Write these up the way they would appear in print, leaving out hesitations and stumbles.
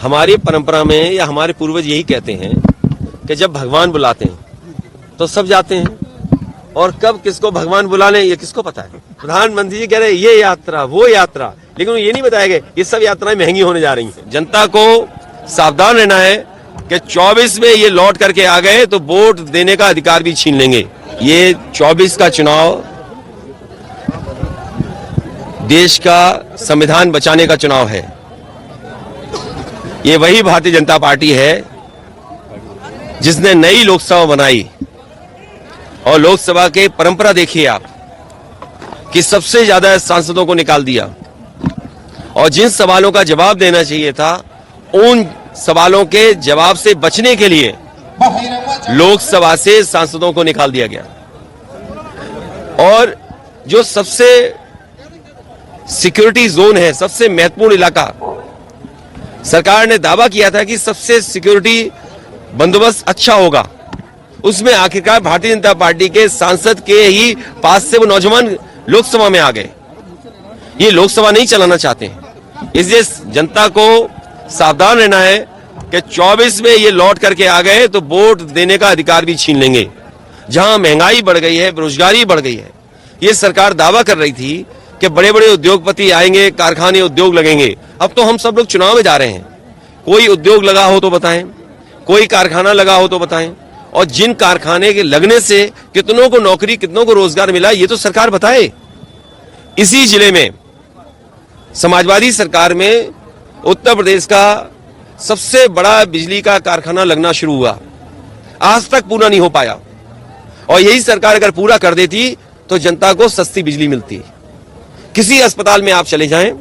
हमारी परंपरा में या हमारे पूर्वज यही कहते हैं कि जब भगवान बुलाते हैं तो सब जाते हैं, और कब किसको भगवान बुला लें ये किसको पता है। प्रधानमंत्री जी कह रहे हैं ये यात्रा वो यात्रा, लेकिन ये नहीं बताया गया ये सब यात्राएं महंगी होने जा रही हैं। जनता को सावधान रहना है कि 24 में ये लौट करके आ गए तो वोट देने का अधिकार भी छीन लेंगे। ये 24 का चुनाव देश का संविधान बचाने का चुनाव है। ये वही भारतीय जनता पार्टी है जिसने नई लोकसभा बनाई, और लोकसभा के परंपरा देखिए आप कि सबसे ज्यादा सांसदों को निकाल दिया, और जिन सवालों का जवाब देना चाहिए था उन सवालों के जवाब से बचने के लिए लोकसभा से सांसदों को निकाल दिया गया। और जो सबसे सिक्योरिटी जोन है, सबसे महत्वपूर्ण इलाका, सरकार ने दावा किया था कि सबसे सिक्योरिटी बंदोबस्त अच्छा होगा, उसमें आखिरकार भारतीय जनता पार्टी के सांसद के ही पास से वो नौजवान लोकसभा में आ गए। ये लोकसभा नहीं चलाना चाहते हैं, इसलिए जनता को सावधान रहना है कि 24 में ये लौट करके आ गए तो वोट देने का अधिकार भी छीन लेंगे। जहां महंगाई बढ़ गई है, बेरोजगारी बढ़ गई है, ये सरकार दावा कर रही थी कि बड़े बड़े उद्योगपति आएंगे, कारखाने उद्योग लगेंगे। अब तो हम सब लोग चुनाव में जा रहे हैं, कोई उद्योग लगा हो तो बताएं, कोई कारखाना लगा हो तो बताएं, और जिन कारखाने के लगने से कितनों को नौकरी, कितनों को रोजगार मिला, ये तो सरकार बताए। इसी जिले में समाजवादी सरकार में उत्तर प्रदेश का सबसे बड़ा बिजली का कारखाना लगना शुरू हुआ, आज तक पूरा नहीं हो पाया, और यही सरकार अगर पूरा कर देती तो जनता को सस्ती बिजली मिलती। किसी अस्पताल में आप चले जाएं,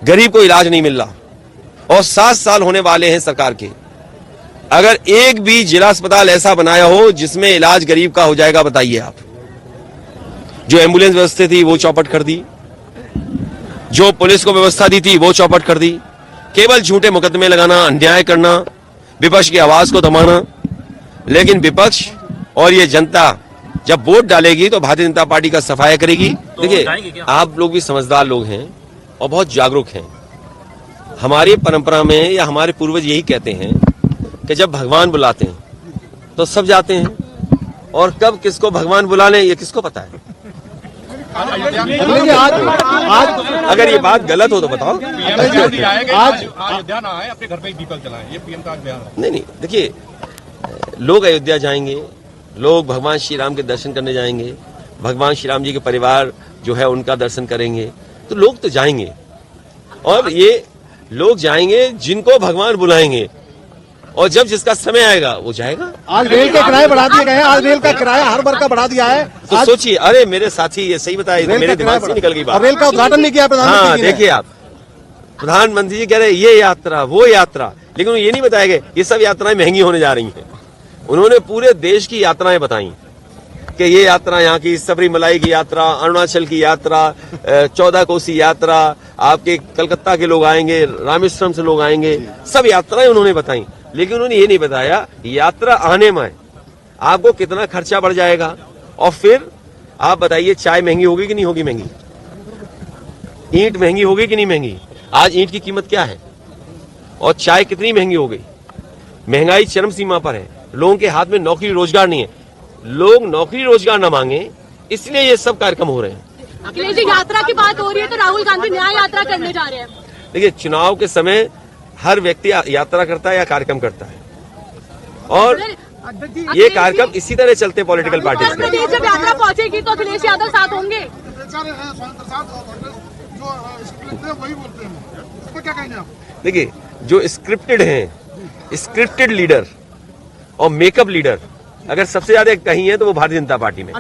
गरीब को इलाज नहीं मिल रहा, और 7 साल होने वाले हैं सरकार के। अगर एक भी जिला अस्पताल ऐसा बनाया हो जिसमें इलाज गरीब का हो जाएगा, बताइए आप। जो एम्बुलेंस व्यवस्था थी वो चौपट कर दी, जो पुलिस को व्यवस्था दी थी वो चौपट कर दी। केवल झूठे मुकदमे लगाना, अन्याय करना, विपक्ष की आवाज को दबाना। लेकिन विपक्ष और ये जनता जब वोट डालेगी तो भारतीय जनता पार्टी का सफाया करेगी। देखिए, आप लोग भी समझदार लोग हैं और बहुत जागरूक हैं। हमारी परंपरा में या हमारे पूर्वज यही कहते हैं कि जब भगवान बुलाते हैं तो सब जाते हैं, और कब किसको भगवान बुला लें ये किसको पता है। आज अगर ये बात गलत हो तो बताओ। आज अयोध्या ना आए, अपने घर पे ही दीपक जलाएं, ये पीएम का बयान है। नहीं, देखिए, लोग अयोध्या जाएंगे, लोग भगवान श्री राम के दर्शन करने जाएंगे, भगवान श्री राम जी के परिवार जो है उनका दर्शन करेंगे, तो लोग तो जाएंगे, और ये लोग जाएंगे जिनको भगवान बुलाएंगे, और जब जिसका समय आएगा वो जाएगा। आज रेल के किराए बढ़ा दिए गए हैं, आज रेल का किराया हर वर्ग का बढ़ा दिया है। तो सोचिए, अरे मेरे साथी ये सही बताया, मेरे दिमाग से निकल गई बात। रेल का उद्घाटन नहीं किया प्रधानमंत्री जी ने। देखिए आप, प्रधानमंत्री जी कह रहे हैं ये यात्रा वो यात्रा, लेकिन ये नहीं बताया गया ये सब यात्राएं महंगी होने जा रही हैं। उन्होंने पूरे देश की यात्राएं बताई कि ये यात्रा यहाँ की सबरीमलाई की यात्रा, अरुणाचल की यात्रा, 14 कोसी यात्रा, आपके कलकत्ता के लोग आएंगे, रामेश्वरम से लोग आएंगे, सब यात्राएं उन्होंने बताई। लेकिन उन्होंने ये नहीं बताया यात्रा आने में आपको कितना खर्चा बढ़ जाएगा। और फिर आप बताइए, चाय महंगी होगी कि नहीं होगी महंगी, ईंट महंगी होगी कि नहीं महंगी। आज ईंट की कीमत क्या है और चाय कितनी महंगी हो गई। महंगाई चरम सीमा पर है, लोगों के हाथ में नौकरी रोजगार नहीं है, लोग नौकरी रोजगार न मांगे, इसलिए ये सब कार्यक्रम हो रहे हैं। अखिलेश जी, यात्रा की बात हो रही है तो राहुल गांधी न्याय यात्रा करने जा रहे हैं। देखिए, चुनाव के समय हर व्यक्ति यात्रा करता है या कार्यक्रम करता है, और ये कार्यक्रम इसी तरह चलते हैं पॉलिटिकल पार्टीज के। जब यात्रा पहुंचेगी तो अखिलेश यादव साथ होंगे। देखिए, जो स्क्रिप्टेड हैं, स्क्रिप्टेड लीडर और मेकअप लीडर अगर सबसे ज्यादा कहीं है तो वो भारतीय जनता पार्टी में।